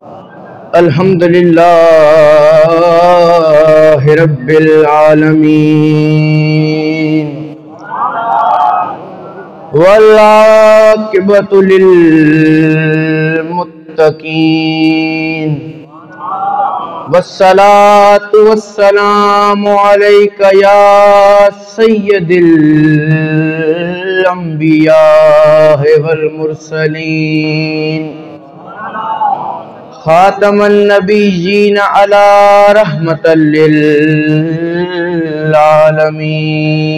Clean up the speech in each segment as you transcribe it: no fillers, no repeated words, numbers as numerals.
अल्हम्दुलिल्लाहि रब्बिल आलमीन वल आक़िबतु लिल मुत्तक़ीन वस्सलातु वस्सलामु अलैका या सय्यिदिल अंबिया वल मुरसलीन खातमन नबिय्यीन अला रहमतल लिल आलमीन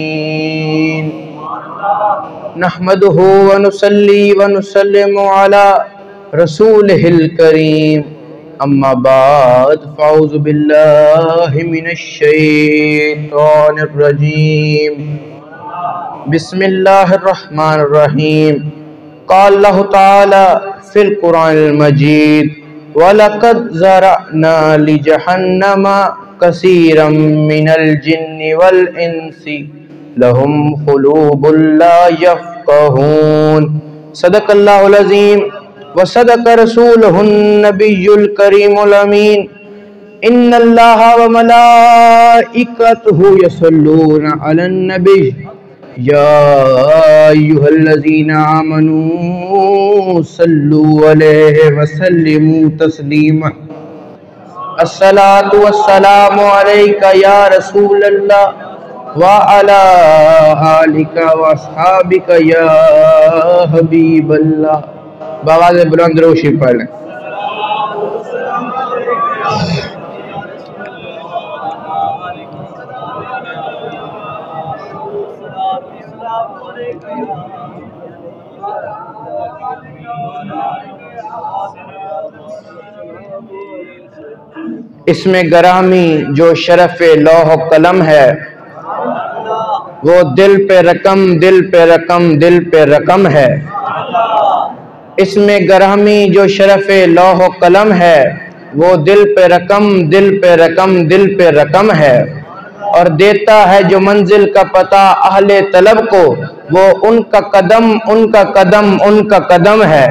नहमदुहु व नुसल्ली व नुसल्लिमु अला रसूलिहिल करीम अम्मा बाद फ़अऊज़ु बिल्लाहि मिनश शैतानिर रजीम बिस्मिल्लाहिर रहमानिर रहीम क़ाल अल्लाहु तआला फ़िल क़ुरानिल मजीद वलक़द ज़रअना लिजहन्नम कसीरम मिनल जिन्नि वल इंसी लहुम क़ुलूबुन ला यफ़क़हून सदक़ल्लाहुल अज़ीम व सदक़ रसूलुहुन नबियुल करीमुल अमीन इन्नल्लाह व मलाइकतहु यसल्लूना अलन नबी या अय्युहल्लज़ीना आमनू सल्लु अलैहि व सल्लिमू तस्लीमा अस्सलातु वस्सलामु अलैका या रसूलल्लाह व अला आलिका व अस्हाबिका या हबीबल्लाह। बावाज़ बुलंद रोशी पढ़ लें। इसमें गरामी जो शरफ़ लौह कलम है वो दिल पे रकम दिल पे रकम दिल पे रकम है। इसमें गरामी जो शरफ़ लौह कलम है वो दिल पे रकम दिल पे रकम दिल पे रकम है। और देता है जो मंजिल का पता अहले तलब को वो उनका कदम उनका कदम उनका कदम है।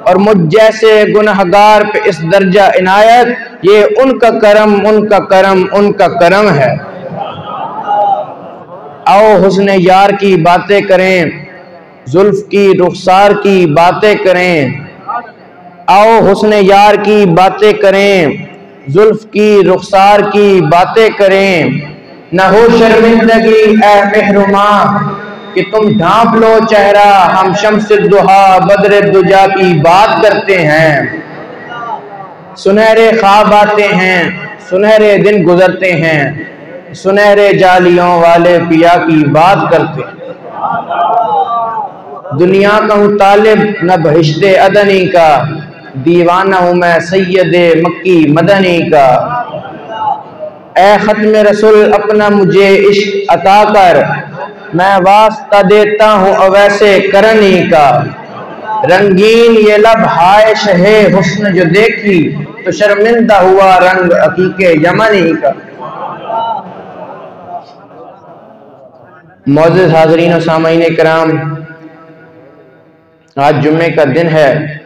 और मुझ जैसे गुनहगार पे इस दर्जा इनायत ये उनका करम उनका करम उनका करम है। आओ हुस्न यार की बातें करें जुल्फ की रुखसार की बातें करें। आओ हुस्न यार की बातें करें जुल्फ की रुखसार की बातें करें। न हो शर्मिंदगी ए मेहरुमा कि तुम ढांप लो चेहरा हम शम्स दुहा बद्र दुजा की बात करते हैं। सुनहरे ख्वाब आते हैं सुनहरे दिन गुजरते हैं सुनहरे जालियों वाले पिया की बात करते हैं। दुनिया का हूँ तालिब न बहिश्ते अदनी का दीवाना हूँ मैं सैयदे मक्की मदनी का। ए खत्म रसूल अपना मुझे इश्क अता कर मैं वास्ता देता हूँ अवैसे करनी का। रंगीन ये लब हाय शहे हुस्न जो देखी तो शर्मिंदा हुआ रंग अकीके यमनी का। मौजूद हाज़रीन और सामाईन कराम, आज जुम्मे का दिन है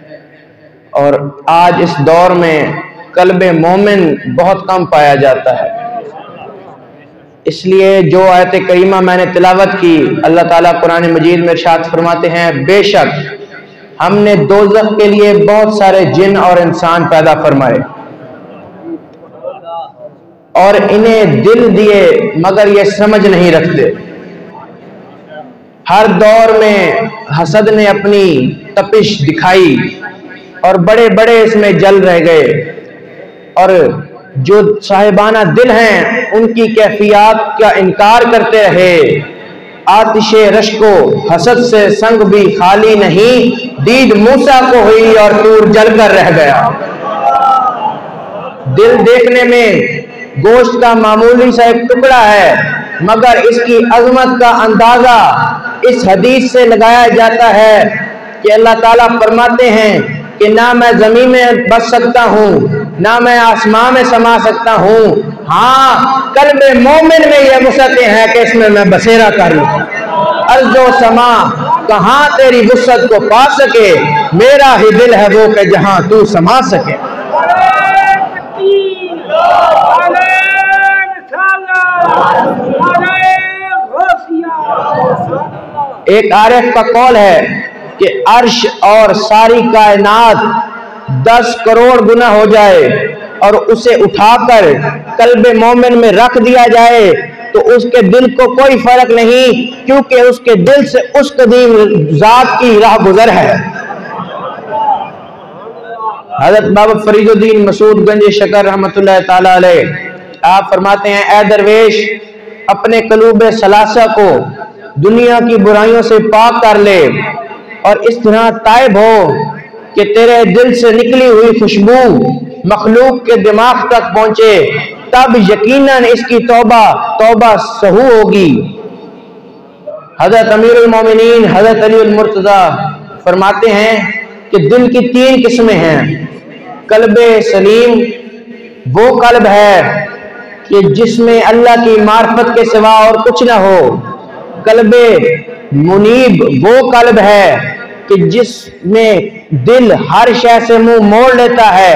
और आज इस दौर में कल्बे मोमिन बहुत कम पाया जाता है। इसलिए जो आयत करीमा मैंने तिलावत की अल्लाह ताला कुरान मजीद में इरशाद फरमाते हैं बेशक हमने दोज़ख के लिए बहुत सारे जिन और इंसान पैदा फरमाए और इन्हें दिल दिए मगर ये समझ नहीं रखते। हर दौर में हसद ने अपनी तपिश दिखाई और बड़े बड़े इसमें जल रह गए और जो साहिबाना दिल हैं उनकी कैफियत का इनकार करते रहे। आतिशे रश को हसद से संग भी खाली नहीं दीद मूसा को हुई और तूर जल कर रह गया। दिल देखने में गोश्त का मामूली सा एक टुकड़ा है मगर इसकी अजमत का अंदाजा इस हदीस से लगाया जाता है कि अल्लाह ताला फरमाते हैं कि ना मैं जमीन में बस सकता हूँ ना मैं आसमान में समा सकता हूँ, हाँ कल्बे मोमिन में ये वसअतें हैं कि इसमें मैं बसेरा कर लूँ। अर्ज़ो समा कहां तेरी वुसअत को पा सके, मेरा ही दिल है वो कि जहां तू समा सके। एक आरिफ का कौल है कि अर्श और सारी कायनात 10 करोड़ गुना हो जाए और उसे उठाकर कल्बे मोमिन में रख दिया जाए तो उसके दिल को कोई फर्क नहीं, क्योंकि उसके दिल से उस कदीम जात की राह गुजर है। हजरत बाबा फरीदुद्दीन मसूद गंज शकर रहमतुल्लाह ताला अलैह आप फरमाते हैं, ए दरवेश अपने कलूब सलासा को दुनिया की बुराइयों से पाक कर ले और इस तरह ताइब हो कि तेरे दिल से निकली हुई खुशबू मखलूक के दिमाग तक पहुंचे, तब यकीनन इसकी तौबा सहू होगी। हजरत अमीरुल मोमिनीन हजरत अली अल मुर्तजा फरमाते हैं कि दिल की 3 किस्में हैं। कल्बे सलीम वो कल्ब है कि जिसमें अल्लाह की मार्फत के सिवा और कुछ ना हो। कल्बे मुनीब वो कल्ब है कि जिसमें दिल हर शय से मुंह मोड़ लेता है,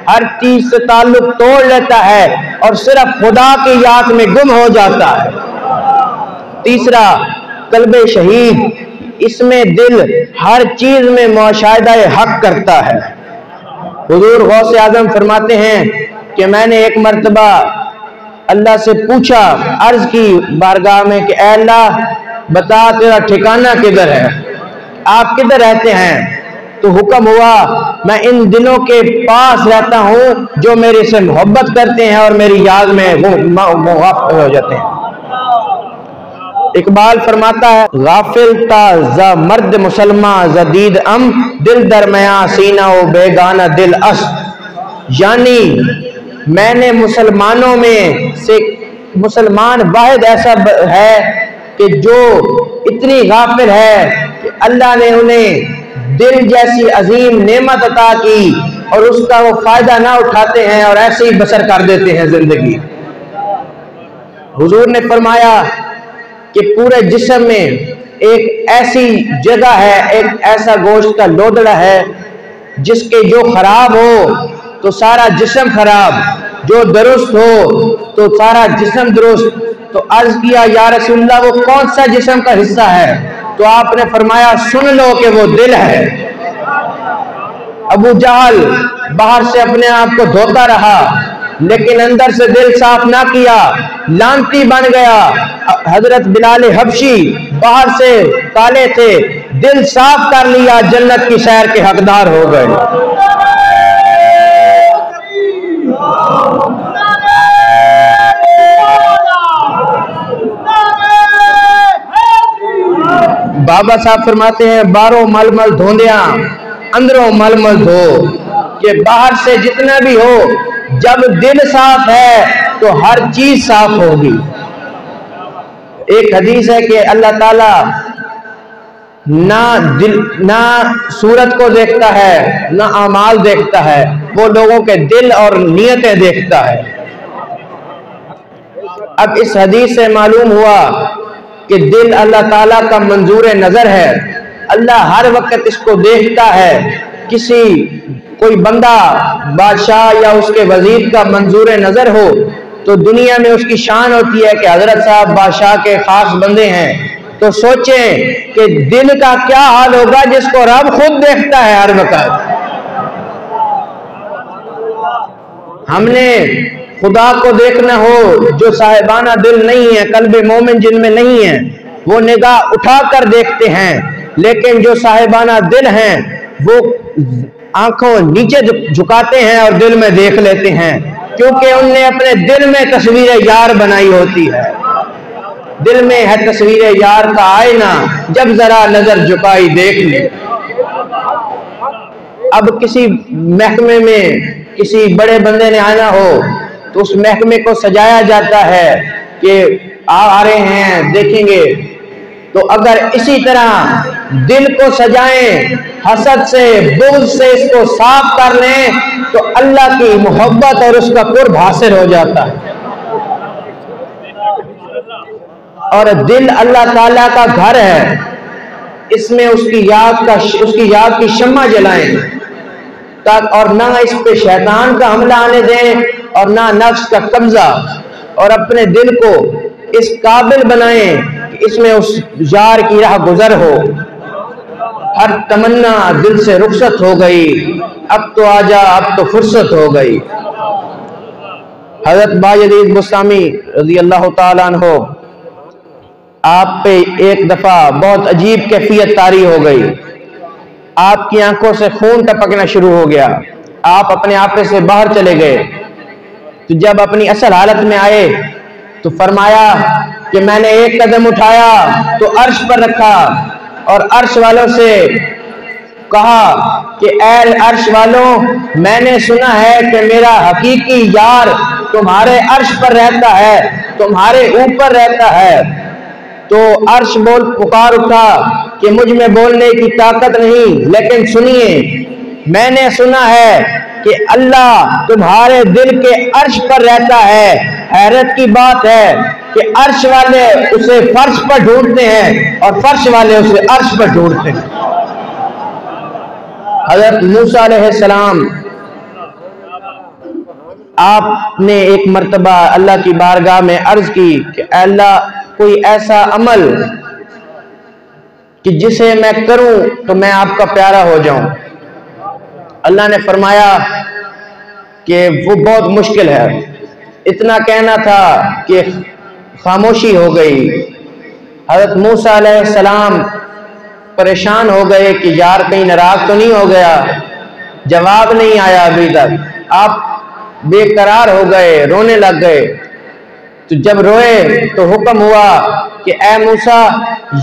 हर चीज से ताल्लुक तोड़ लेता है और सिर्फ खुदा की याद में गुम हो जाता है। तीसरा कल्बे शहीद, इसमें दिल हर चीज में मुशाहिदा हक करता है। हुजूर गौसे आजम फरमाते हैं कि मैंने एक मर्तबा अल्लाह से पूछा, अर्ज की बारगाह में कि ऐ अल्लाह बता तेरा ठिकाना किधर है, आप किधर रहते हैं? तो हुक्म हुआ मैं इन दिलों के पास रहता हूं जो मेरे से मोहब्बत करते हैं और मेरी याद में वो वाक़ हो जाते हैं। इकबाल फरमाता है, गाफिल ता ज़ मर्द मुसलमा जदीद अम दिल दरमया सीना ओ बेगाना दिल अस, यानी मैंने मुसलमानों में से मुसलमान वाहिद ऐसा है कि जो इतनी गाफिल है कि अल्लाह ने उन्हें दिल जैसी अजीम नेमत अता की और उसका वो फायदा ना उठाते हैं और ऐसे ही बसर कर देते हैं जिंदगी। हुजूर ने फरमाया कि पूरे जिस्म में एक ऐसी जगह है, एक ऐसा गोश्त का लोदड़ा है जिसके जो खराब हो तो सारा जिस्म खराब, जो दुरुस्त हो तो सारा जिस्म दुरुस्त। तो अर्ज किया या रसूलल्लाह वो कौन सा जिस्म का हिस्सा है? तो आपने फरमाया सुन लो कि वो दिल है। अबू जहल बाहर से अपने आप को धोता रहा लेकिन अंदर से दिल साफ ना किया, लानती बन गया। हजरत बिलाल हबशी बाहर से काले थे, दिल साफ कर लिया, जन्नत की सैर के हकदार हो गए। बाबा साहब फरमाते हैं, बारो मलमल धोंदिया अंदरों मलमल धो, कि बाहर से जितना भी हो जब दिल साफ है तो हर चीज साफ होगी। एक हदीस है कि अल्लाह ताला ना सूरत को देखता है ना अमाल देखता है, वो लोगों के दिल और नियतें देखता है। अब इस हदीस से मालूम हुआ कि दिल अल्लाह ताला का मंजूर नजर है, अल्लाह हर वक्त इसको देखता है। कोई बंदा बादशाह या उसके वजीर का मंजूर नजर हो तो दुनिया में उसकी शान होती है कि हजरत साहब बादशाह के खास बंदे हैं। तो सोचें कि दिल का क्या हाल होगा जिसको रब खुद देखता है हर वक्त। हमने खुदा को देखना हो, जो साहिबाना दिल नहीं है, कल्बे मोमिन जिनमें नहीं है, वो निगाह उठा कर देखते हैं, लेकिन जो साहिबाना दिल हैं वो आंखों नीचे झुकाते हैं और दिल में देख लेते हैं, क्योंकि उनने अपने दिल में तस्वीर यार बनाई होती है। दिल में है तस्वीर यार का आईना, जब जरा नजर झुकाई देख ले। अब किसी महकमे में किसी बड़े बंदे ने आना हो तो उस महकमे को सजाया जाता है कि आ रहे हैं देखेंगे। तो अगर इसी तरह दिल को सजाएं, हसद से बुग़्ज़ से इसको साफ कर लें तो अल्लाह की मोहब्बत और उसका कुर्ब हासिल हो जाता है। और दिल अल्लाह ताला का घर है, इसमें उसकी याद की शम्मा जलाएं, और ना इस पे शैतान का हमला आने दें और ना नफ्स का कब्जा, और अपने दिल को इस काबिल बनाएं कि इसमें उस यार की राह गुजर हो। हर तमन्ना दिल से रुखसत हो गई, अब तो आजा, अब तो फुर्सत हो गई। हजरत बायजीद बुस्तामी रज़ी अल्लाह ताला अन्हु, आप पे एक दफा बहुत अजीब कैफियत तारी हो गई, आपकी आंखों से खून टपकना शुरू हो गया, आप अपने आपे से बाहर चले गए। तो जब अपनी असल हालत में आए तो फरमाया कि मैंने एक कदम उठाया तो अर्श पर रखा और अर्श वालों से कहा कि ऐ अर्श वालों, मैंने सुना है कि मेरा हकीकी यार तुम्हारे अर्श पर रहता है, तुम्हारे ऊपर रहता है। तो अर्श बोल पुकार उठा कि मुझ में बोलने की ताकत नहीं, लेकिन सुनिए, मैंने सुना है कि अल्लाह तुम्हारे दिल के अर्श पर रहता है। हैरत की बात है कि अर्श वाले उसे फर्श पर ढूंढते हैं और फर्श वाले उसे अर्श पर ढूंढते हैं। हज़रत मूसा अलैहिस्सलाम, आपने एक मर्तबा अल्लाह की बारगाह में अर्ज की कि अल्लाह, कोई ऐसा अमल कि जिसे मैं करूं तो मैं आपका प्यारा हो जाऊं। अल्लाह ने फरमाया कि वो बहुत मुश्किल है। इतना कहना था कि खामोशी हो गई। हज़रत मूसा अलैहिस्सलाम परेशान हो गए कि यार कहीं नाराज तो नहीं हो गया, जवाब नहीं आया अभी तक। आप बेकरार हो गए, रोने लग गए। तो जब रोए तो हुक्म हुआ कि ऐ मूसा,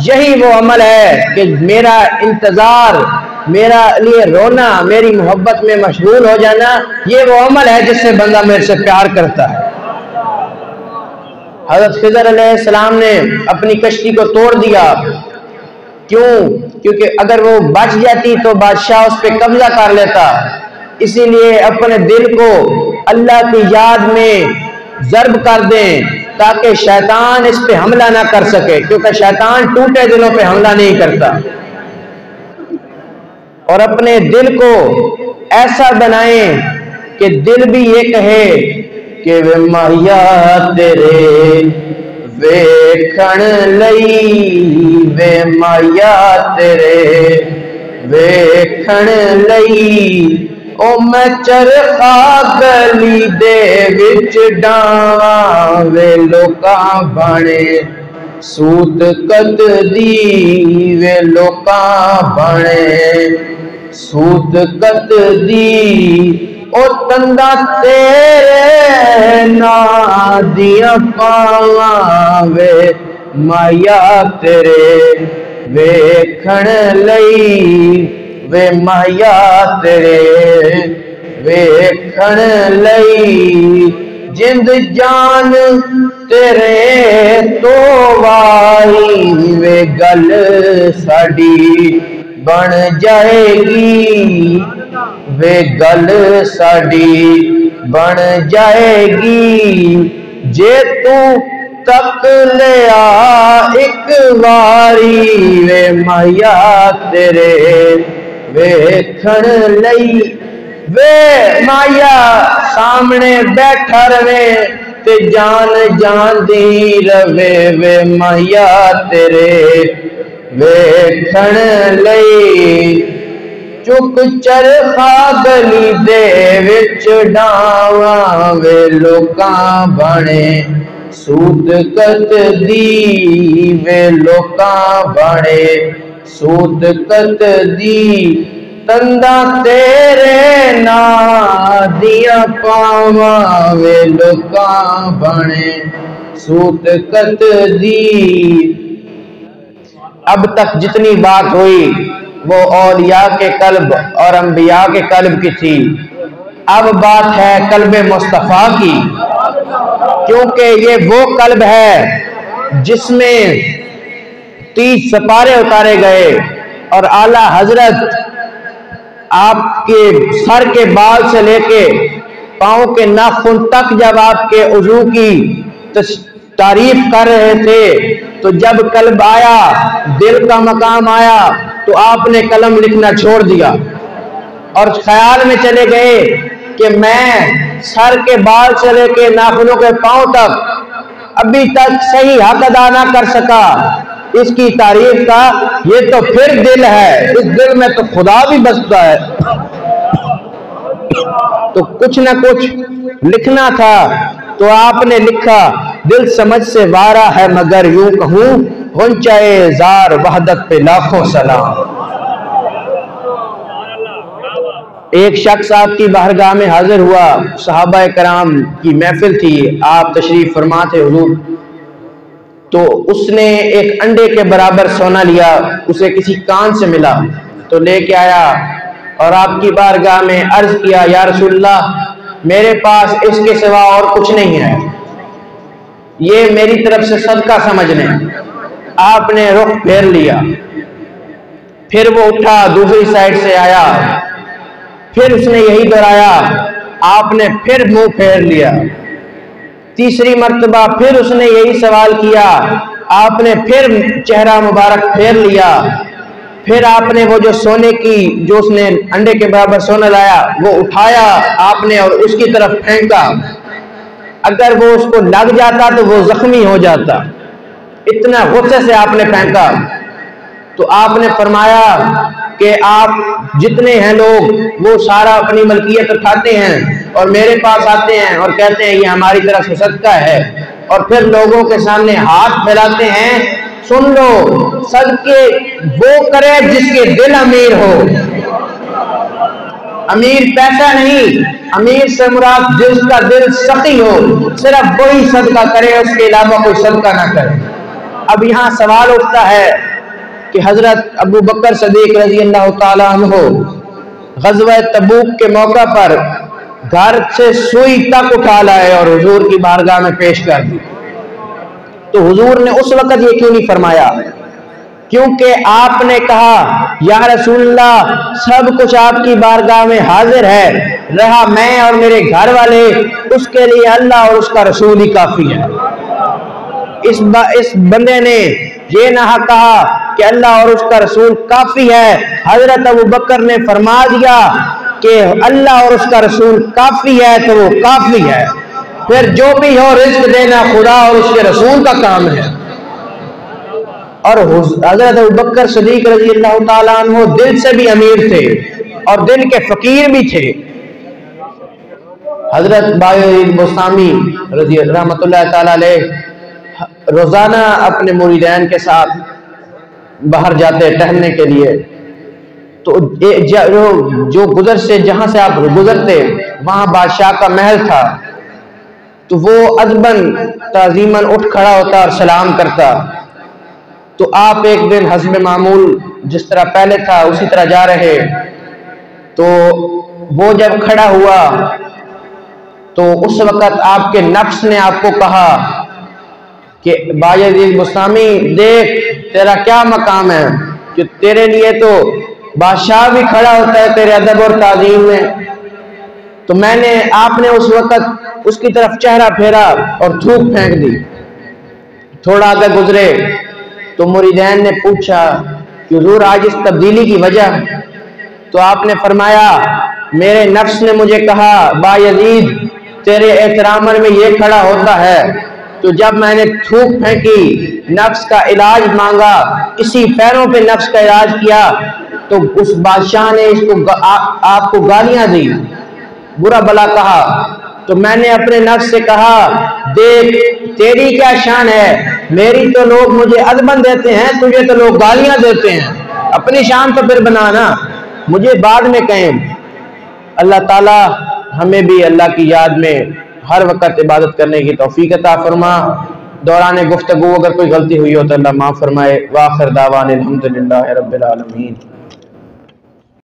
यही वो अमल है कि मेरा इंतजार, मेरा लिए रोना, मेरी मोहब्बत में मशगूल हो जाना, ये वो अमल है जिससे बंदा मेरे से प्यार करता है। हज़रत खिज़र अलैहिस्सलाम ने अपनी कश्ती को तोड़ दिया। क्यों? क्योंकि अगर वो बच जाती तो बादशाह उस पर कब्जा कर लेता। इसीलिए अपने दिल को अल्लाह की याद में ज़र्ब कर दें ताकि शैतान इस पे हमला ना कर सके, क्योंकि शैतान टूटे दिलों पे हमला नहीं करता। और अपने दिल को ऐसा बनाएं कि दिल भी ये कहे कि वे माया तेरे वेखण लई, वे माया तेरे वेखण लई, ओ मैं चरखा गली दे विच डावां, वे लोकां बने सूत कत दी, वे लोकां बने सूत कत दी। ओ तंदा तेरे ना दिया पावां, वे माया तेरे वेखण लई, वे माया तेरे वेखण लई। जिंद जान तेरे तो वाही, वे गल साडी बन जाएगी, वे गल साडी बन जाएगी। जे तू तक लिया एक वारी, वे माया तेरे वेखण लई, वे माया सामने बैठा रवे ते जान जान दी रवे, वे माया तेरे वेखण लई। चुक चरखा गली दे विच डावां, वे लोकां बने सूत कत दी, वे लोकां बने सूत कत दी। तंदा तेरे ना दिया पावां, वे लोकां बने सूत कत दी। अब तक जितनी बात हुई वो औलिया के कल्ब और अंबिया के कल्ब की थी। अब बात है कल्ब मुस्तफ़ा की, क्योंकि ये वो कल्ब है जिसमें 30 सपारे उतारे गए और आला हजरत आपके सर के बाल से लेके पांव के नाखून तक जब आपके उजू की तारीफ कर रहे थे, तो जब कल्ब आया, दिल का मकाम आया, तो आपने कलम लिखना छोड़ दिया और ख्याल में चले गए कि मैं सर के बाल से लेके नाखूनों के पांव तक अभी तक सही हक अदा ना कर सका इसकी तारीफ का। ये तो फिर दिल है, इस दिल में तो खुदा भी बसता है। तो कुछ ना कुछ लिखना था, तो आपने लिखा, दिल समझ से वारा है मगर यूं कहूं, गुंचाए जार वहदत पे लाखों सलाम। एक शख्स आपकी बारगाह में हाजिर हुआ, सहाबा कराम की महफिल थी, आप तशरीफ फरमा थे हुजूर। तो उसने एक अंडे के बराबर सोना लिया, उसे किसी कान से मिला तो लेके आया और आपकी बारगाह में अर्ज किया, या रसूलल्लाह, मेरे पास इसके सिवा और कुछ नहीं है, ये मेरी तरफ से सदका समझ लें। आपने रुख फेर लिया, फिर वो उठा, दूसरी साइड से आया, फिर उसने यही दोहराया, आपने फिर मुंह फेर लिया। तीसरी मर्तबा फिर उसने यही सवाल किया, आपने फिर चेहरा मुबारक फेर लिया। फिर आपने वो जो सोने की, जो उसने अंडे के बराबर सोना लाया, वो उठाया आपने और उसकी तरफ फेंका। अगर वो उसको लग जाता तो वो जख्मी हो जाता, इतना गुस्से से आपने फेंका। तो आपने फरमाया कि आप जितने हैं लोग, वो सारा अपनी मलकियत उठाते हैं और मेरे पास आते हैं और कहते हैं ये हमारी तरफ से सदका है, और फिर लोगों के सामने हाथ फैलाते हैं। सुन लो, सदके वो करे जिसके दिल अमीर हो। अमीर पैसा नहीं, अमीर से मुराद जिसका दिल सखी हो, सिर्फ वही सदका करे, उसके अलावा कोई सदका ना करे। अब यहाँ सवाल उठता है कि हजरत अबू बकर सदीक रजी अल्लाह ताला अन्हु ग़ज़वा तबूक के मौका पर घर से सुई तक उठा लाए और हुजूर की बारगाह में पेश कर दी। तो हुजूर ने उस वक्त ये क्यों नहीं फरमाया? क्योंकि आपने कहा, या रसूलल्लाह, सब कुछ आपकी बारगाह में हाजिर है, रहा मैं और मेरे घर वाले, उसके लिए अल्लाह और उसका रसूल ही काफी है। इस बंदे ने ये ना कहा कि अल्लाह और उसका रसूल काफी है। हजरत अबू बकर ने फरमा दिया कि अल्लाह और उसका रसूल काफी है, तो वो काफी है। फिर जो भी हो, रिज़्क़ देना खुदा और उसके रसूल का काम है। और हजरत अबू बकर सिद्दीक रज़ी अल्लाह ताला अन्हु दिल से भी अमीर थे और दिल के फकीर भी थे। हजरत बायजीद बुस्तामी रहमतुल्लाह ताला अलैह रोजाना अपने मुरीदैन के साथ बाहर जाते टहलने के लिए। तो जो गुजर से, जहां से आप गुजरते, वहां बादशाह का महल था। तो वो अदबन ताजीमन उठ खड़ा होता और सलाम करता। तो आप एक दिन हस्ब मामूल जिस तरह पहले था उसी तरह जा रहे, तो वो जब खड़ा हुआ तो उस वक्त आपके नफ्स ने आपको कहा कि बायजीद बुस्तामी, देख तेरा क्या मकाम है कि तेरे लिए तो बादशाह भी खड़ा होता है तेरे अदब और ताजीम में। तो आपने उस वक्त उसकी तरफ चेहरा फेरा और थूक फेंक दी। थोड़ा आगे गुजरे तो मुरीदैन ने पूछा कि हुजूर आज इस तब्दीली की वजह? तो आपने फरमाया, मेरे नफ्स ने मुझे कहा, बायजीद तेरे एहतरामन में ये खड़ा होता है। तो जब मैंने थूक फेंकी, नफ्स का इलाज मांगा, इसी पैरों पे नफ्स का इलाज किया, तो उस बादशाह ने इसको आपको गालियां दी, बुरा भला कहा। तो मैंने अपने नफ्स से कहा, देख तेरी क्या शान है, मेरी तो लोग मुझे अदबन देते हैं, तुझे तो लोग गालियां देते हैं, अपनी शान तो फिर बनाना, मुझे बाद में कहें। अल्लाह ताला हमें भी अल्लाह की याद में हर वक्त इबादत करने की तौफीक अता फरमा। दौरान गुफ्तगू अगर कोई गलती हुई हो तो अल्लाह माफ़ फरमाए। वाखिर दावान अल्हम्दुलिल्लाहि रब्बिल आलमीन।